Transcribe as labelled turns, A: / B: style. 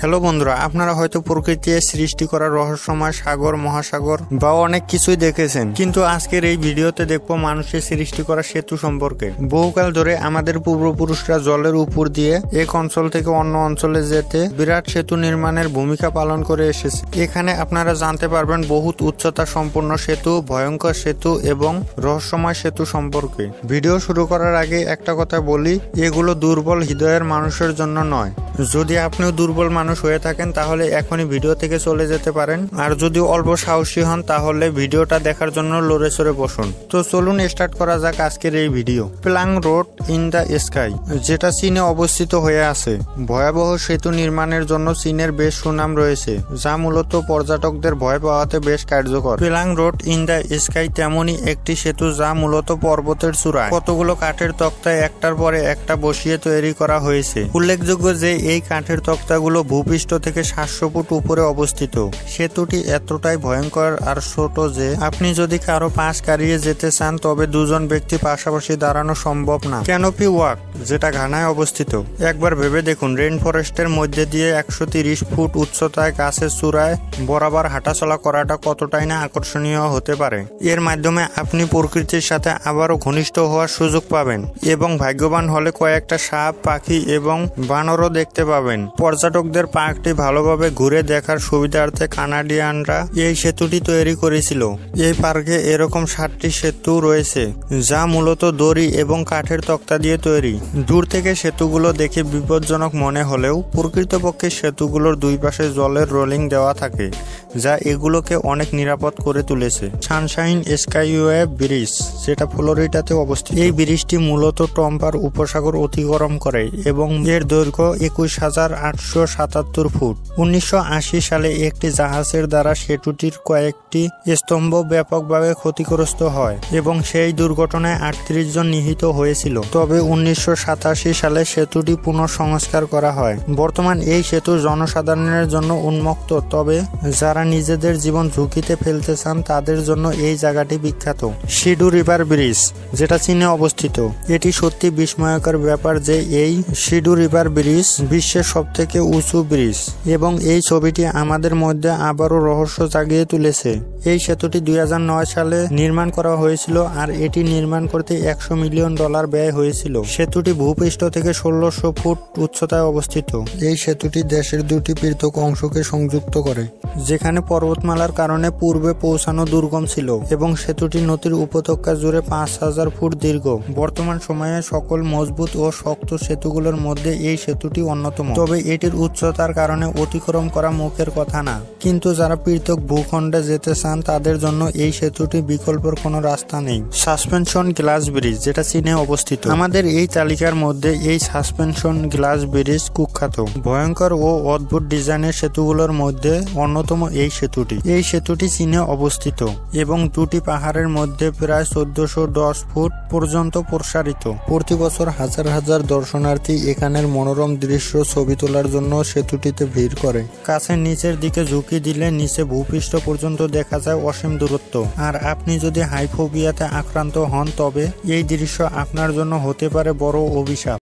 A: Hello বন্ধুরা, আপনারা হয়তো প্রকৃতির সৃষ্টি করা রহস্যময় সাগর, মহাসাগর বা অনেক কিছুই দেখেছেন, কিন্তু আজকের এই ভিডিওতে দেখবো মানুষের সৃষ্টি করা সেতু সম্পর্কে। বহুকাল ধরে আমাদের পূর্বপুরুষরা জলের উপর দিয়ে এক অঞ্চল থেকে অন্য অঞ্চলে যেতে বিরাট সেতু নির্মাণের ভূমিকা পালন করে এসেছে। এখানে আপনারা জানতে পারবেন বহুত উচ্চতা সম্পন্ন সেতু, ভয়ঙ্কর সেতু এবং রহস্যময় সেতু সম্পর্কে। ভিডিও শুরু করার আগে একটা কথা বলি, এগুলো দুর্বল হৃদয়ের মানুষের জন্য নয়। যদি আপনিও দুর্বল মানুষ হয়ে থাকেন তাহলে এখনই ভিডিও থেকে চলে যেতে পারেন, আর যদি অল্প সাহসী হন তাহলে ভিডিওটা দেখার জন্য লড়ে চড়ে বসুন। তো চলুন স্টার্ট করা যাক আজকের এই video. Planck road in the sky, যেটা চীনে অবস্থিত হয়ে আছে। ভয়াবহ সেতু নির্মাণের জন্য চীনের বেশ সুনাম রয়েছে, যা মূলত পর্যটকদের ভয় পাওয়াতে বেশ কার্যকর। Planck road in the sky তেমনই একটি সেতু যা মূলত পর্বতের চূড়ায় কতগুলো কাঠের তক্তায় একটার পরে একটা বসিয়ে তৈরি করা হয়েছে। উল্লেখযোগ্য যে এই কাঠের তক্তাগুলো ভূপৃষ্ঠ থেকে 700 ফুট উপরে অবস্থিত। সেতুটি এতটাই ভয়ঙ্কর আর ছোট যে আপনি যদি কারো পাশ কারিয়ে যেতে চান তবে দুজন ব্যক্তি পাশাপাশি দাঁড়ানো সম্ভব না। ক্যানোপি ওয়াক, যেটা ঘানায় অবস্থিত। একবার ভেবে দেখুন, রেইন ফরেস্টের মধ্যে দিয়ে 130 ফুট উচ্চতায় গাছের চূড়ায় বরাবর হাঁটাচলা করাটা কতটাই না আকর্ষণীয় হতে পারে। এর মাধ্যমে আপনি প্রকৃতির সাথে আবারও ঘনিষ্ঠ হওয়ার সুযোগ পাবেন এবং ভাগ্যবান হলে কয়েকটা সাপ, পাখি এবং বানরও দেখতে পাবেন। পর্যটকদের পার্কটি ভালোভাবে ঘুরে দেখার সুবিধার্থে কানাডিয়ানরা এই সেতুটি তৈরি করেছিল। এই পার্কে এরকম 7টি সেতু রয়েছে, যা মূলত দড়ি এবং কাঠের তক্তা দিয়ে তৈরি। দূর থেকে সেতুগুলো দেখে বিপজ্জনক মনে হলেও প্রকৃতপক্ষে সেতুগুলোর দুই পাশে জলের রোলিং দেওয়া থাকে, যা এগুলোকে অনেক নিরাপদ করে তুলেছে। সানশাইন স্কাইওয়ে ব্রিজ, যেটা ফ্লোরিডাতে অবস্থিত। এই ব্রিজটি মূলত টম্পার উপসাগর অতিক্রম করে এবং এর দৈর্ঘ্য 21,877 ফুট। 1980 সালে একটি জাহাজের দ্বারা সেতুটির কয়েকটি স্তম্ভ ব্যাপকভাবে ক্ষতিগ্রস্ত হয় এবং সেই দুর্ঘটনায় 38 জন নিহত হয়েছিল। তবে 1987 সালে সেতুটি পুনঃসংস্কার করা হয়। বর্তমান এই সেতু জনসাধারণের জন্য উন্মুক্ত, তবে যারা নিজেদের জীবন ঝুঁকিতে ফেলতে চান তাদের জন্য এই জায়গাটি বিখ্যাত। সিডু রিভার ব্রিজ, যেটা চীনে অবস্থিত। এটি সত্যি বিস্ময়কর ব্যাপার যে এই সিডু রিভার ব্রিজ বিশ্বের সবথেকে উঁচু ব্রিজ এবং এই ছবিটি আমাদের মধ্যে আবারও রহস্য জাগিয়ে তুলেছে। এই সেতুটি 2009 সালে নির্মাণ করা হয়েছিল আর এটি নির্মাণ করতে $100 মিলিয়ন ব্যয় হয়েছিল। সেতুটি ভূপৃষ্ঠ থেকে 1600 ফুট উচ্চতায় অবস্থিত। এই সেতুটি দেশের দুটি পৃথক অংশকে সংযুক্ত করে, যেখানে পর্বতমালার কারণে পূর্বে পৌঁছানো দুর্গম ছিল এবং সেতুটি নদীর উপত্যকা জুড়ে 5000 ফুট দীর্ঘ। বর্তমান সময়ে সকল মজবুত ও শক্ত সেতুগুলোর মধ্যে এই সেতুটি অন্যতম, তবে এটির উচ্চতার কারণে অতিক্রম করা মুখের কথা না। কিন্তু যারা পৃথক ভূখণ্ডে যেতে চান তাদের জন্য এই সেতুটি বিকল্পের কোনো রাস্তা নেই। সাসপেনশন গ্লাস ব্রিজ, যেটা চীনে অবস্থিত। আমাদের এই তালিকার মধ্যে এই সাসপেনশন গ্লাস ব্রিজ কুখ্যাত। ভয়ঙ্কর ও অদ্ভুত ডিজাইনের সেতুগুলোর মধ্যে অন্যতম এই সেতুটি। এই সেতুটি চীনে অবস্থিত এবং দুটি পাহাড়ের মধ্যে প্রায় 1410 ফুট পর্যন্ত প্রসারিত। প্রতি বছর হাজার হাজার দর্শনার্থী এখানের মনোরম দৃশ্য ছবি তোলার জন্য সেতুটিতে ভিড় করে। কাছের নিচের দিকে ঝুঁকি দিলে নিচে ভূপৃষ্ঠ পর্যন্ত দেখা যায় অসীম দূরত্ব। আর আপনি যদি হাইফোবিয়াতে আক্রান্ত হন তবে এই দৃশ্য আপনার জন্য হতে পারে বড় অভিশাপ।